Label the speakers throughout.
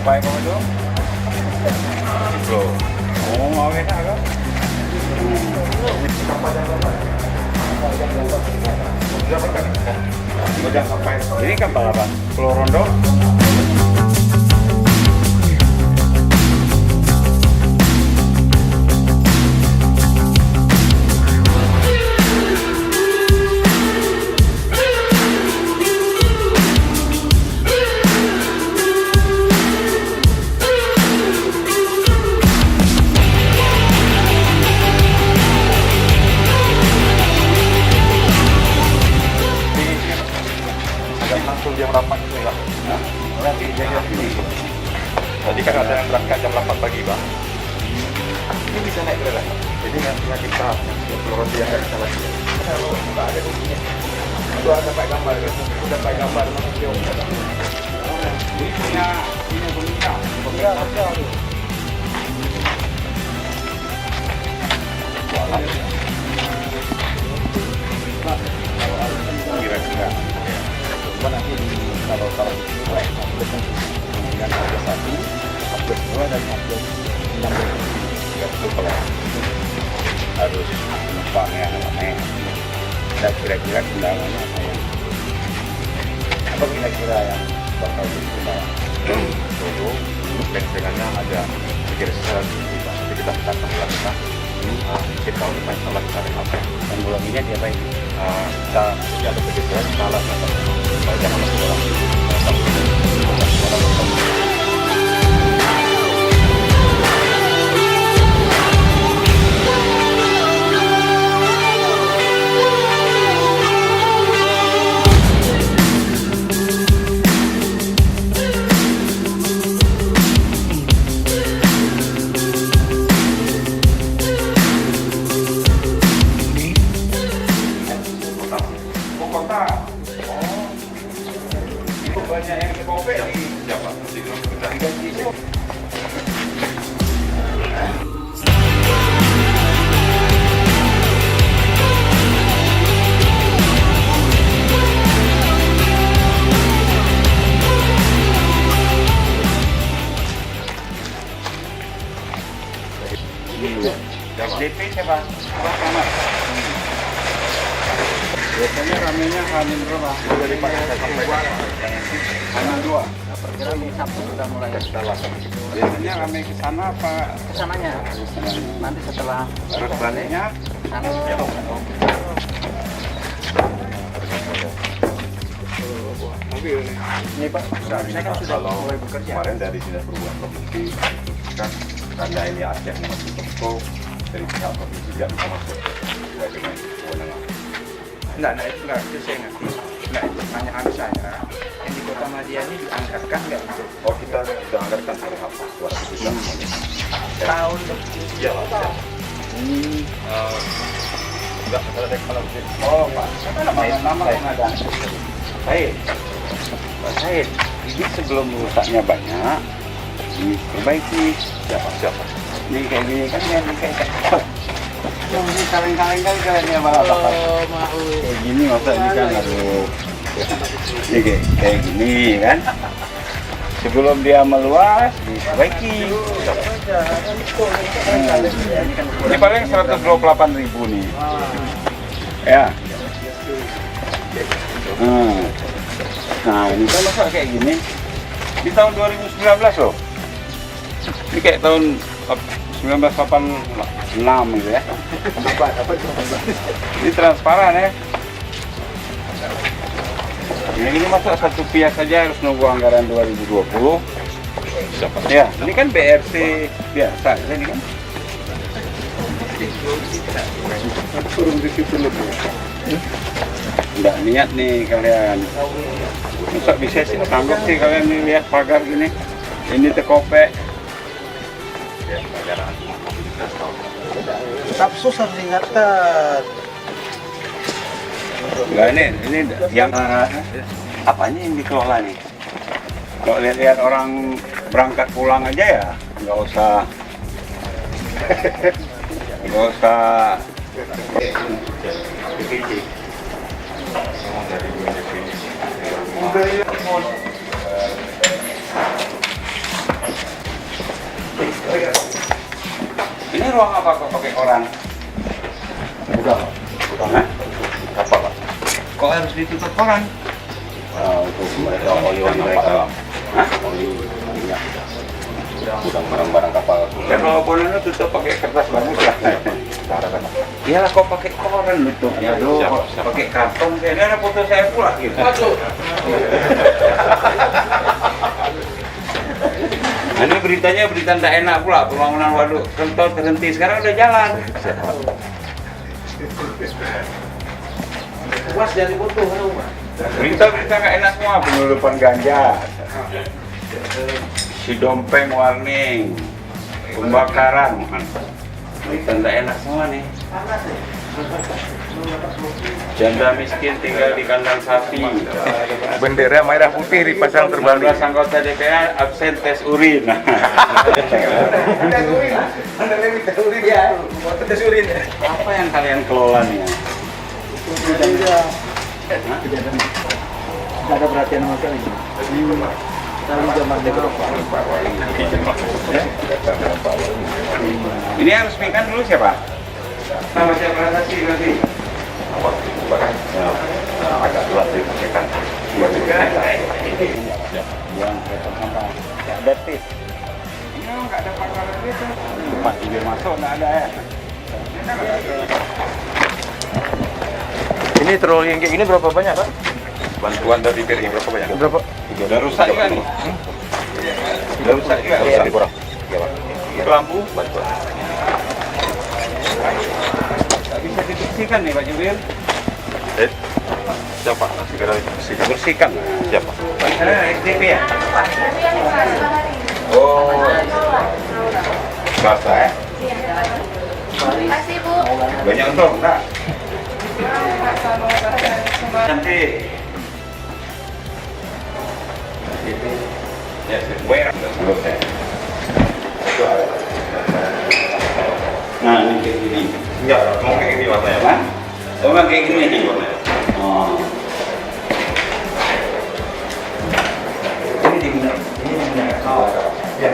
Speaker 1: Baik kamu itu? Bro. Oh, mau enak kan? Ini kapal apa? Pulau Rondo? Jam 8 itu ya. Nanti jaga sini. Tadi kan ada yang berangkat jam 8 pagi, Bang. Ini bisa naik kereta. Jadi nantinya kita Pulau Rondo yang kita lagi. Kalau tak ada buktinya. Sudah dapat gambar kan? Sudah dapat gambar video. Ini punya pemerintah. Kira-kira. Nanti kalau upload dengan upload 1, upload 2 dan upload 16 itu kalau harus numpang yang ramai. Dan kira-kira kendalanya apa kira-kira yang bakal digunakan? Dulu dengan ada kira-kira nanti kita akan melakukan mungkin tahun depan setelah kita renovasi. Dan bulan ini dia baik. Kita ada kegiatan salah satu jangan masuk orang. Banyak yang kopi lagi siapa? SDP siapa? Biasanya ramenya Hamin berapa? Dari Pak Hamin 2. Perkiraan Sabtu sudah mulai. Biasanya rame ke sana apa? Kesananya. Nanti setelah terus baliknya sana. Ini Pak, saya kan sudah mulai bekerja. Kemarin dari Dinas Perhubungan Provinsi kan karena ini Aceh masuk toko dari pihak provinsi tidak bisa masuk sesuai dengan kewenangan. Enggak, itu saya ngerti. Enggak, itu pertanyaan saya. Yang di Kota Madia ini dianggarkan nggak untuk? Oh, kita sudah anggarkan hari apa? 200 juta. Tahun depan? Iya, Pak. Enggak, ada kalau oh, Pak. Siapa nama yang ada? Said. Pak Said, ini sebelum rusaknya banyak, diperbaiki. Siapa? Ini kayak gini kan, ini kayak ini kaleng-kaleng kan kalian Bang. Oh, mau. Kayak gini masa ini kan aduh. Ini kayak gini kan. Sebelum dia meluas diperbaiki. Ini paling 128.000 nih. Ya. Nah, ini kan masa kayak gini. Di tahun 2019 loh. Ini kayak tahun 1986 gitu ya. Ini transparan ya. Ini masuk satu pihak saja harus nunggu anggaran 2020. Ya, ini kan BRT biasa, ini kan. Nggak niat nih kalian. Masa bisa sih tanggap sih kalian nih lihat pagar gini. Ini tekopek.
Speaker 2: Tetap susah diingatkan.
Speaker 1: Enggak, ini yang apanya yang dikelola nih? Kalau lihat-lihat orang berangkat pulang aja ya, nggak usah ruang apa kok pakai koran?
Speaker 2: Udah.
Speaker 1: Hah?
Speaker 2: Apa Pak?
Speaker 1: Kok harus ditutup koran?
Speaker 2: Untuk mereka oli-oli mereka.
Speaker 1: Hah?
Speaker 2: Oli minyak. Gudang barang-barang kapal.
Speaker 1: Ya kalau koran lu tutup pakai kertas banget lah.
Speaker 2: Cara kan.
Speaker 1: Iyalah kok pakai koran tutupnya tuh,
Speaker 2: Siapa?
Speaker 1: pakai karton. Kayaknya ada foto saya pula gitu. Nah, ini beritanya berita tidak enak pula, pembangunan waduk Kenton terhenti, sekarang udah jalan.
Speaker 2: Puas jadi foto kan Pak?
Speaker 1: Berita-berita nggak enak semua, penyelundupan ganja, si dompeng warning, pembakaran. Berita tidak enak semua nih. Janda miskin tinggal di kandang sapi.
Speaker 3: Bendera merah putih dipasang terbalik.
Speaker 1: 19 anggota DPR absen tes urin. Apa yang kalian kelola nih? Ya?
Speaker 2: Tidak ada perhatian sama sekali. Kali zaman
Speaker 1: Ini yang resmikan dulu siapa? Nama siapa sih nanti?
Speaker 2: agak telat dipakai.
Speaker 1: Buang kereta sampah. Nggak ada tis. Ini memang nggak ada paparan gitu. Tempat bibir masuk nggak ada ya.
Speaker 3: Ini troli yang kayak gini berapa banyak Pak?
Speaker 2: Bantuan dari BRI berapa banyak?
Speaker 3: Berapa?
Speaker 1: Udah rusak juga nih. Udah rusak juga.
Speaker 2: Lebih kurang. Ya Pak.
Speaker 1: Itu lampu.
Speaker 2: Bantuan.
Speaker 1: Nggak bisa dibersihkan nih Pak Jubil.
Speaker 2: Siapa? Segera bersihkan.
Speaker 1: Bersihkan.
Speaker 2: Siapa?
Speaker 1: SDP ya? Oh. Swasta ya?
Speaker 4: Makasih Bu.
Speaker 1: Banyak untung enggak? Cantik. Ya, where? Nah, ini kayak gini.
Speaker 2: Enggak, mau kayak gini warnanya.
Speaker 1: Hah? Oh, memang kayak gini nih.
Speaker 2: Warnanya.
Speaker 1: Oh. Ini digunakan. Ini digunakan.
Speaker 2: Ya,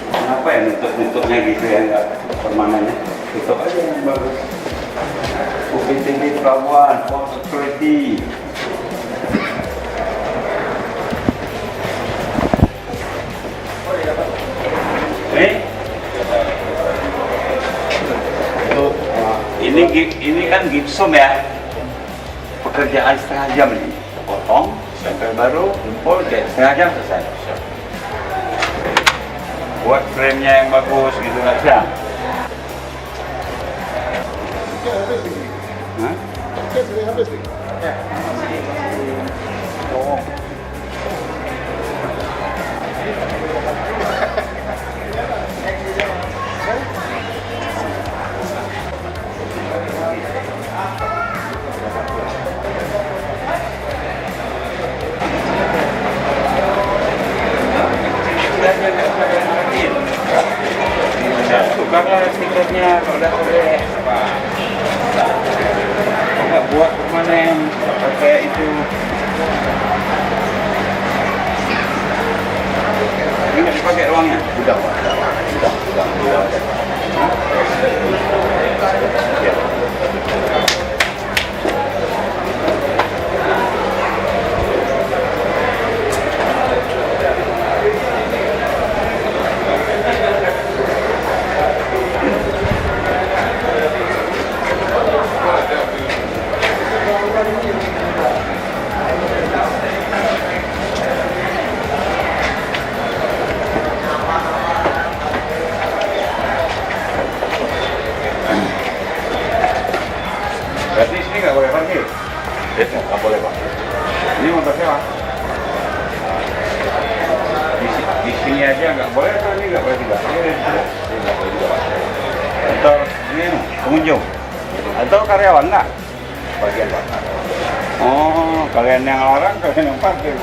Speaker 1: Kenapa ya nutup-nutupnya gitu ya, nggak permanennya? Tutup aja yang bagus. UPTB Pelabuhan, Port Authority. Ini kan gipsum ya, pekerjaan setengah jam ini, potong, stempel baru, jempol, setengah jam selesai. Buat frame-nya yang bagus gitu nggak bisa. Hah? Oh. Tukarlah stikernya kalau udah boleh. Nggak buat permanen pakai itu. Ini nggak dipakai ruangnya?
Speaker 2: Udah, Pak. Udah. Ya.
Speaker 1: Berarti sini nggak boleh parkir?
Speaker 2: Nggak boleh, Pak.
Speaker 1: Ini motor sewa? Di sini aja nggak boleh atau ini nggak boleh juga?
Speaker 2: Ini nggak boleh juga, Pak.
Speaker 1: Atau ini pengunjung? Atau karyawan nggak?
Speaker 2: Bagian, Pak.
Speaker 1: Oh, kalian yang larang, kalian yang parkir.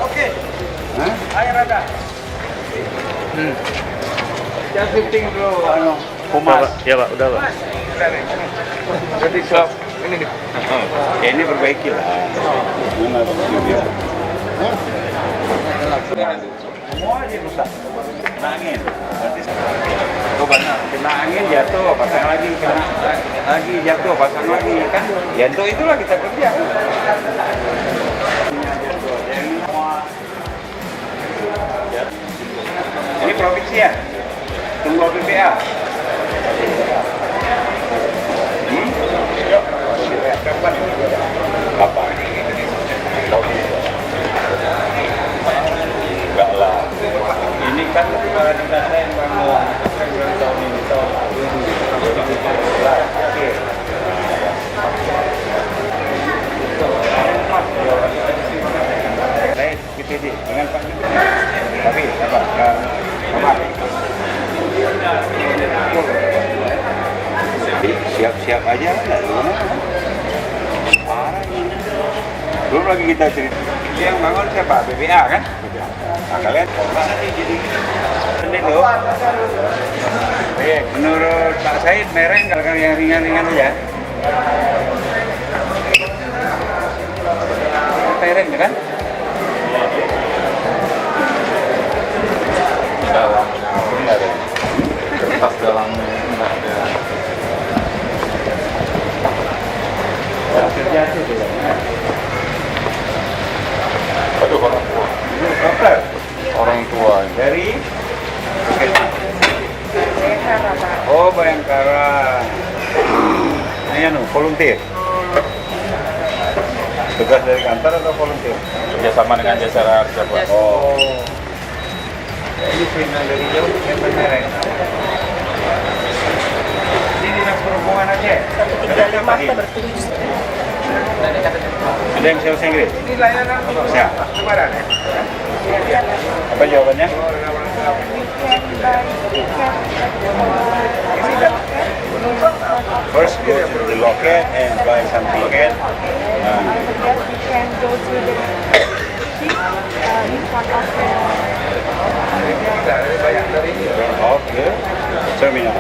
Speaker 2: Oke.
Speaker 1: Hah?
Speaker 2: Air ada.
Speaker 1: Jangan shifting dulu,
Speaker 3: Udah,
Speaker 1: humas.
Speaker 3: Pak. Ya Pak, udah Pak.
Speaker 2: Jadi, Pak.
Speaker 3: Ini nih.
Speaker 1: Ya ini perbaiki lah. Mana dia? Semua aja rusak. Kena angin. Oh banyak. Kena angin jatuh, pasang lagi, kena lagi jatuh, pasang lagi kan. Ya untuk itulah kita kerja. Ini provinsi ya? Tunggu BPA. Apa? Enggak lah. Ini kan kepala negara yang bangun tahun ini tahun lalu. Saya PPD dengan Pak tapi apa? Siap-siap aja parah ini. Belum lagi kita cerita yang bangun siapa? BPA kan? Nah, kalian ini loh. Menurut Pak Said mereng kalau yang ringan-ringan aja. Mereng kan?
Speaker 2: Kertas dalamnya enggak ada.
Speaker 1: Kerja itu
Speaker 2: Aduh, orang tua.
Speaker 1: dokter
Speaker 2: Orang tua.
Speaker 1: dari oh Bayangkara. Ini anu volunteer. Tugas dari kantor atau volunteer?
Speaker 2: Kerjasama dengan jasa raja, Pak.
Speaker 1: Oh. Ini final dari jauh yang mereng. Ini dinas perhubungan aja.
Speaker 4: 135 bertulis.
Speaker 1: Ada yang bahasa Inggris? Ini layanan bisa. Apa jawabannya? First go to the locket and buy some ticket.
Speaker 4: You can go to the in front of
Speaker 1: Oke. Terminal.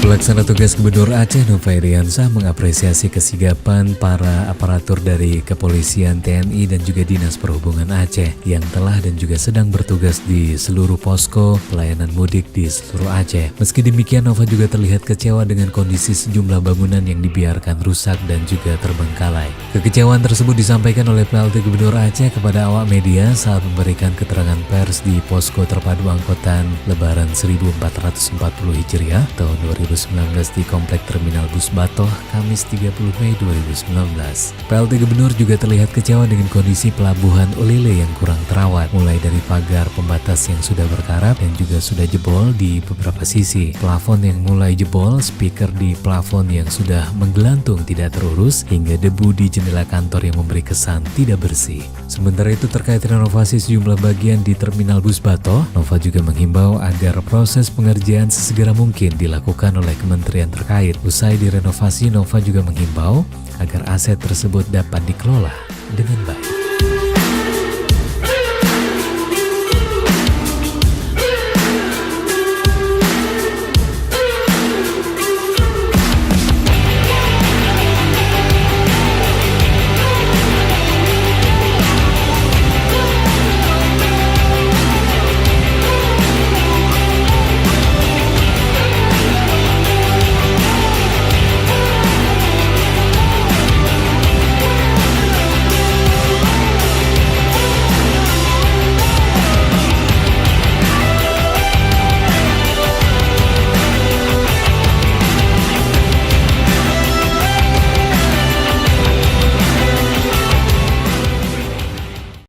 Speaker 5: Pelaksana tugas Gubernur Aceh Nova Iriansah mengapresiasi kesigapan para aparatur dari Kepolisian, TNI, dan juga Dinas Perhubungan Aceh yang telah dan juga sedang bertugas di seluruh posko pelayanan mudik di seluruh Aceh. Meski demikian, Nova juga terlihat kecewa dengan kondisi sejumlah bangunan yang dibiarkan rusak dan juga terbengkalai. Kekecewaan tersebut disampaikan oleh PLT Gubernur Aceh kepada awak media saat memberikan keterangan pers di posko terpadu angkutan Lebaran 1440 Hijriah tahun 2019 di Komplek Terminal Bus Batoh, Kamis 30 Mei 2019. PLT Gubernur juga terlihat kecewa dengan kondisi pelabuhan Ulele yang kurang terawat, mulai dari pagar pembatas yang sudah berkarat dan juga sudah jebol di beberapa sisi, plafon yang mulai jebol, speaker di plafon yang sudah menggelantung tidak terurus, hingga debu di jendela kantor yang memberi kesan tidak bersih. Sementara itu terkait renovasi sejumlah bagian di Terminal Bus Batoh, Nova juga menghimbau agar proses pengerjaan sesegera mungkin dilakukan oleh kementerian terkait. Usai direnovasi, Nova juga menghimbau agar aset tersebut dapat dikelola dengan baik.